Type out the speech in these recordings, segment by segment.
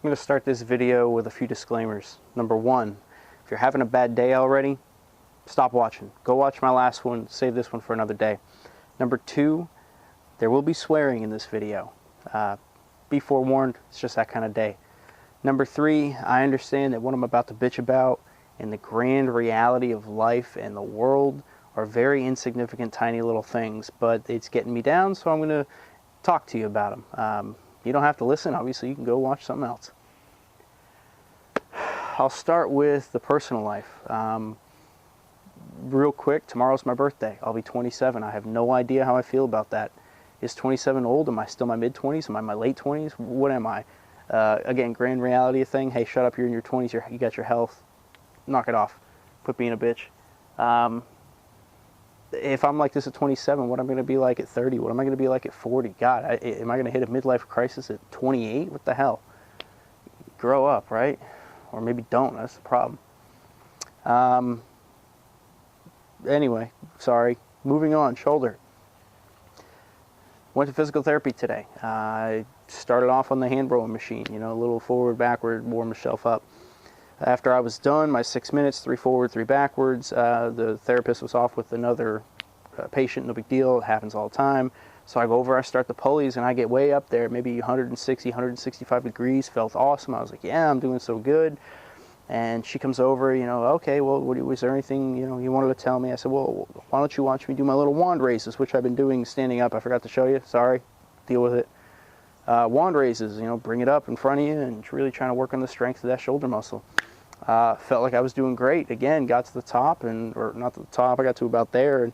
I'm going to start this video with a few disclaimers. Number one, if you're having a bad day already, stop watching. Go watch my last one, save this one for another day. Number two, there will be swearing in this video. Be forewarned, it's just that kind of day. Number three, I understand that what I'm about to bitch about and the grand reality of life and the world are very insignificant, tiny little things, but it's getting me down, so I'm going to talk to you about them. You don't have to listen, obviously, you can go watch something else. I'll start with the personal life. Real quick, tomorrow's my birthday. I'll be 27. I have no idea how I feel about that. Is 27 old? Am I still my mid-20s? Am I my late 20s? What am I? Again, grand reality thing. Hey, shut up, you're in your 20s, you got your health. Knock it off. Quit being a bitch. If I'm like this at 27, what am I going to be like at 30? What am I going to be like at 40? God, am I going to hit a midlife crisis at 28? What the hell? Grow up, right? Or maybe don't. That's the problem. Anyway, sorry. Moving on. Shoulder. Went to physical therapy today. I started off on the hand rowing machine, you know, a little forward, backward, warm myself up. After I was done, my 6 minutes, 3 forward, 3 backwards, the therapist was off with another patient, no big deal, it happens all the time. So I go over, I start the pulleys, and I get way up there, maybe 160, 165 degrees, felt awesome. I was like, yeah, I'm doing so good. And she comes over, you know, okay, well, was there anything, you know, you wanted to tell me? I said, well, why don't you watch me do my little wand raises, which I've been doing standing up. I forgot to show you, sorry, deal with it. Wand raises, you know, bring it up in front of you and really trying to work on the strength of that shoulder muscle. Felt like I was doing great. Again, got to the top, or not to the top, I got to about there, and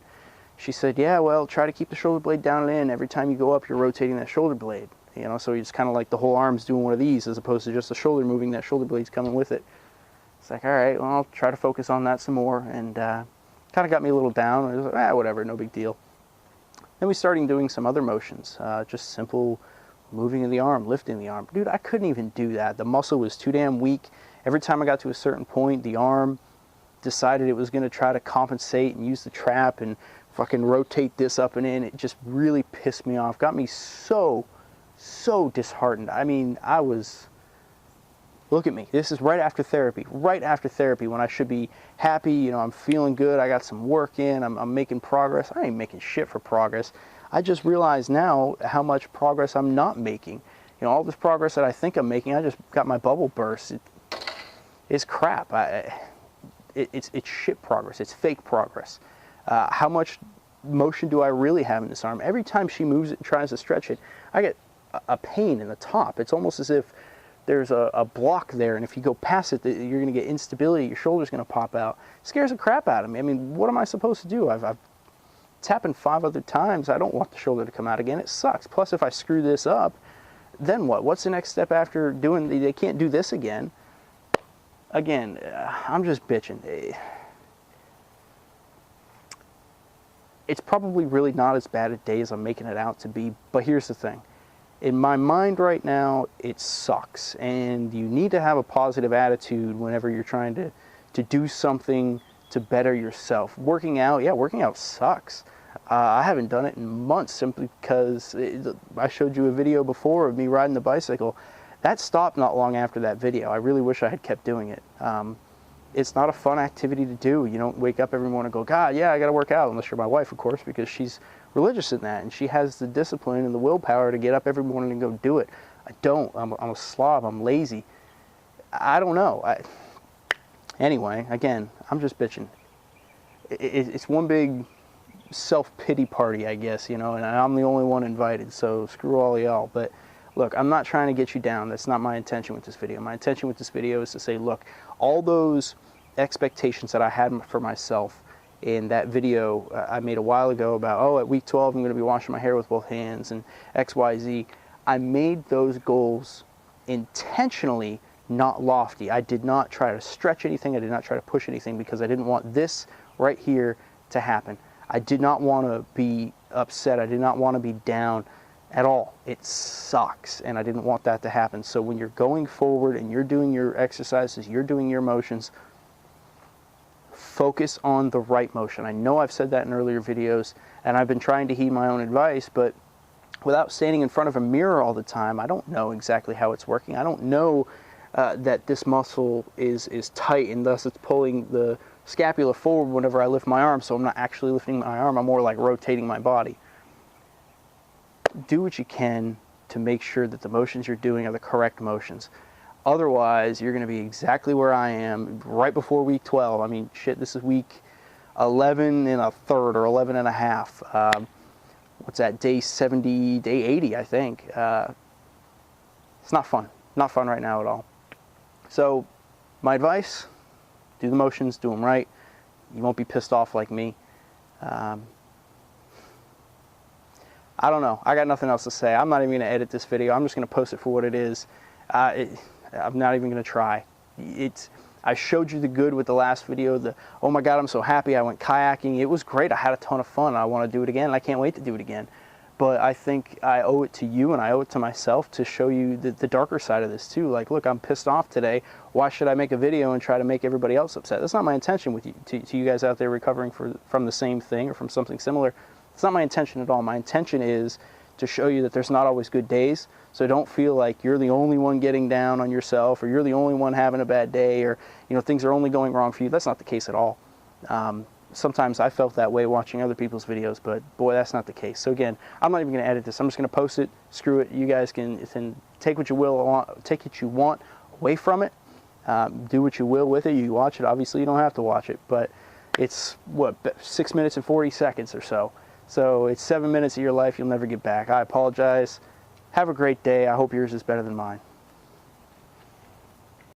she said, yeah, well, try to keep the shoulder blade down and in. Every time you go up, you're rotating that shoulder blade. You know, so it's kind of like the whole arm's doing one of these as opposed to just the shoulder moving, that shoulder blade's coming with it. It's like, all right, well, I'll try to focus on that some more, and kind of got me a little down. I was like, whatever, no big deal. Then we started doing some other motions, just simple moving of the arm, lifting the arm. Dude, I couldn't even do that. The muscle was too damn weak. Every time I got to a certain point, the arm decided it was going to try to compensate and use the trap and fucking rotate this up and in. It just really pissed me off. Got me so disheartened. I mean, I was... Look at me. This is right after therapy when I should be happy. You know, I'm feeling good. I got some work in. I'm making progress. I ain't making shit for progress. I just realize now how much progress I'm not making. You know, all this progress that I think I'm making, I just got my bubble burst. It's crap. It's shit progress. It's fake progress. How much motion do I really have in this arm? Every time she moves it and tries to stretch it, I get a pain in the top. It's almost as if there's a block there, and if you go past it, you're going to get instability, your shoulder's going to pop out. It scares the crap out of me. I mean, what am I supposed to do? I've tapped 5 other times. I don't want the shoulder to come out again. It sucks. Plus, if I screw this up, then what? What's the next step after doing, they can't do this again. Again, I'm just bitching. It's probably really not as bad a day as I'm making it out to be, but here's the thing. In my mind right now, it sucks, and you need to have a positive attitude whenever you're trying to do something to better yourself. Working out, yeah, working out sucks. I haven't done it in months simply because I showed you a video before of me riding the bicycle. That stopped not long after that video. I really wish I had kept doing it. It's not a fun activity to do. You don't wake up every morning and go, God, yeah, I got to work out, unless you're my wife, of course, because she's religious in that, and she has the discipline and the willpower to get up every morning and go do it. I don't. I'm a slob. I'm lazy. I don't know. Anyway, again, I'm just bitching. It's one big self-pity party, I guess, you know, and I'm the only one invited, so screw all y'all. But look, I'm not trying to get you down. That's not my intention with this video. My intention with this video is to say, look, all those expectations that I had for myself in that video I made a while ago about, oh, at week 12 I'm going to be washing my hair with both hands and XYZ. I made those goals intentionally not lofty. I did not try to stretch anything. I did not try to push anything because I didn't want this right here to happen. I did not want to be upset. I did not want to be down at all. It sucks, and I didn't want that to happen. So when you're going forward and you're doing your exercises, you're doing your motions, focus on the right motion. I know I've said that in earlier videos, and I've been trying to heed my own advice, but without standing in front of a mirror all the time, I don't know exactly how it's working. I don't know that this muscle is tight, and thus it's pulling the scapula forward whenever I lift my arm, so I'm not actually lifting my arm, I'm more like rotating my body. Do what you can to make sure that the motions you're doing are the correct motions. Otherwise, you're going to be exactly where I am right before week 12. I mean, shit, this is week 11 and a third, or 11 and a half. What's that, day 70, day 80, I think. It's not fun. Not fun right now at all. So, my advice, do the motions, do them right. You won't be pissed off like me. I don't know. I got nothing else to say. I'm not even going to edit this video. I'm just going to post it for what it is. I'm not even going to try. I showed you the good with the last video. Oh my God, I'm so happy I went kayaking. It was great. I had a ton of fun. I want to do it again, and I can't wait to do it again. But I think I owe it to you, and I owe it to myself to show you the darker side of this too. Like, look, I'm pissed off today. Why should I make a video and try to make everybody else upset? That's not my intention with you, to you guys out there recovering from the same thing or from something similar. It's not my intention at all. My intention is to show you that there's not always good days. So don't feel like you're the only one getting down on yourself, or you're the only one having a bad day, or things are only going wrong for you. That's not the case at all. Sometimes I felt that way watching other people's videos, but boy, that's not the case. So again, I'm not even going to edit this. I'm just going to post it. Screw it. You guys can take what you want away from it. Do what you will with it. You watch it. Obviously, you don't have to watch it, but it's 6 minutes and 40 seconds or so. So it's 7 minutes of your life you'll never get back. I apologize. Have a great day. I hope yours is better than mine.